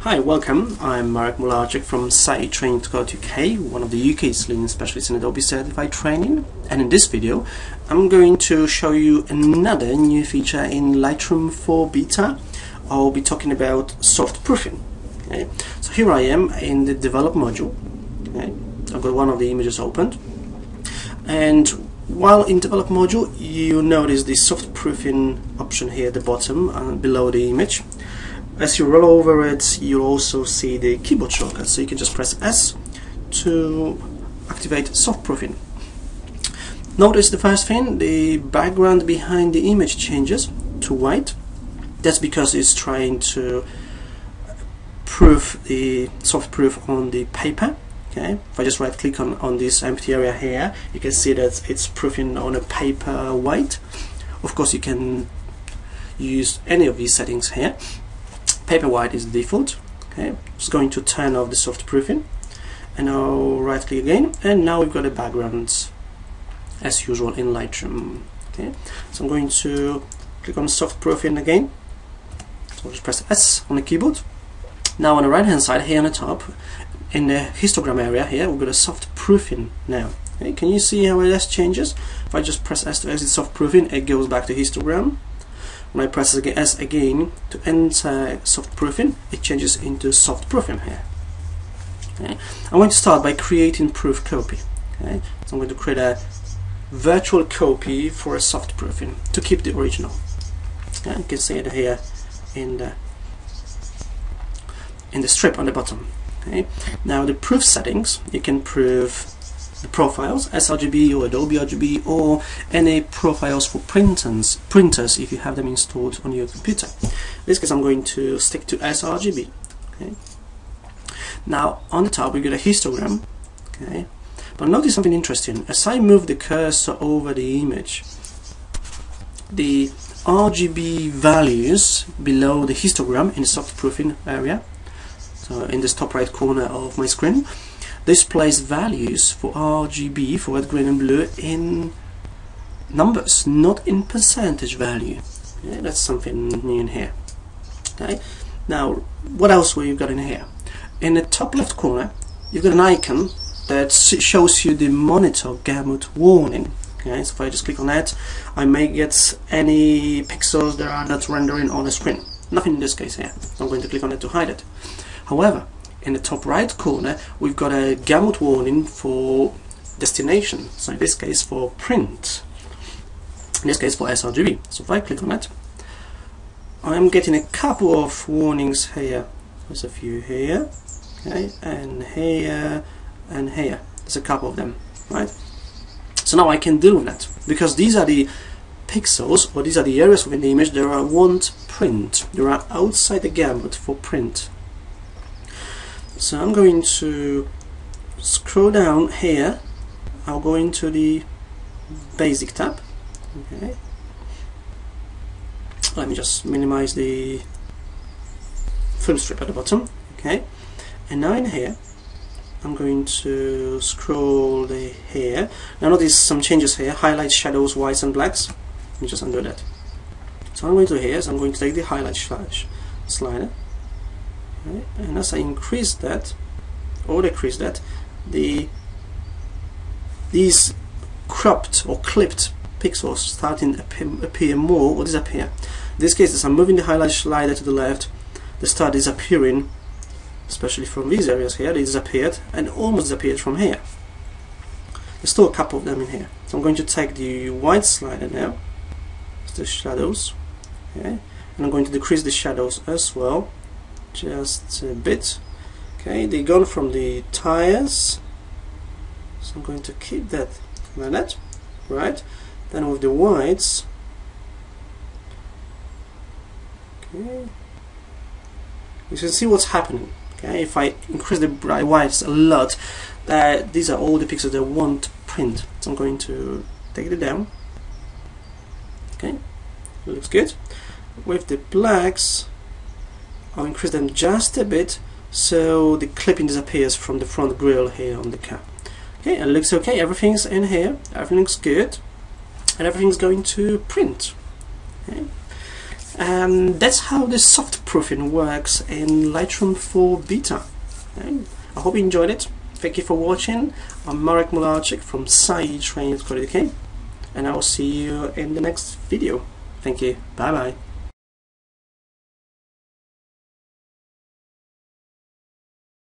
Hi, welcome. I'm Marek Mularczyk from Certified Training UK, one of the UK's leading specialists in Adobe Certified Training. And in this video, I'm going to show you another new feature in Lightroom 4 Beta. I'll be talking about soft proofing. Okay. So here I am in the Develop module. Okay. I've got one of the images opened. And while in Develop module, you notice the soft proofing option here at the bottom below the image. As you roll over it, you'll also see the keyboard shortcut, so you can just press S to activate soft proofing. Notice the first thing, the background behind the image changes to white. That's because it's trying to proof the soft proof on the paper. Okay, if I just right click on this empty area here, you can see that it's proofing on a paper white. Of course, you can use any of these settings here. Paper white is the default. Okay, it's going to turn off the soft proofing, and now right click again, and now we've got a background as usual in Lightroom. Okay, so I'm going to click on soft proofing again. So I'll just press S on the keyboard. Now on the right hand side here on the top, in the histogram area here, we've got a soft proofing now. Okay, can you see how it changes? If I just press S to exit soft proofing, it goes back to histogram. When I press S again to enter soft proofing, it changes into soft proofing here. Okay. I'm going to start by creating proof copy. Okay. So I'm going to create a virtual copy for a soft proofing to keep the original. Okay. You can see it here in the strip on the bottom. Okay. Now the proof settings, you can proof the profiles, sRGB or Adobe RGB, or any profiles for printers if you have them installed on your computer. In this case I'm going to stick to sRGB. Okay. Now on the top we got a histogram. Okay. But notice something interesting. As I move the cursor over the image, the RGB values below the histogram in the soft proofing area, so in this top right corner of my screen, displays values for RGB, for red, green and blue, in numbers, not in percentage value. Okay, that's something new in here. Okay. Now what else we've got in here? In the top left corner you've got an icon that shows you the monitor Gamut Warning. Okay, so if I just click on that, I may get any pixels that are not rendering on the screen. Nothing in this case here. I'm going to click on it to hide it. However, in the top right corner we've got a Gamut Warning for destination, so in this case for print, in this case for sRGB. So if I click on it, I'm getting a couple of warnings here. There's a few here, okay, and here and here. There's a couple of them, right? So now I can deal with that, because these are the pixels, or these are the areas within the image that won't print. They are outside the gamut for print. So I'm going to scroll down here. I'll go into the basic tab. Okay. Let me just minimize the film strip at the bottom. Okay. And now in here, I'm going to scroll here. Now notice some changes here: highlights, shadows, whites, and blacks. Let me just undo that. So I'm going to here. So I'm going to take the highlight slider. Okay. And as I increase that or decrease that, these cropped or clipped pixels starting to appear more or disappear. In this case, as I'm moving the highlight slider to the left, they start disappearing, especially from these areas here. They disappeared and almost disappeared from here. There's still a couple of them in here. So I'm going to take the white slider now, the shadows, okay, and I'm going to decrease the shadows as well, just a bit. Okay, they gone from the tires, so I'm going to keep that like that, right? Then with the whites, okay, you can see what's happening. Okay, if I increase the bright whites a lot, these are all the pixels that won't print. So I'm going to take it down. Okay, it looks good. With the blacks, I'll increase them just a bit so the clipping disappears from the front grille here on the car. Okay, and it looks okay. Everything's in here. Everything looks good, and everything's going to print. Okay. And that's how the soft proofing works in Lightroom 4 Beta. Okay. I hope you enjoyed it. Thank you for watching. I'm Marek Mularczyk from Training, and I will see you in the next video. Thank you. Bye bye.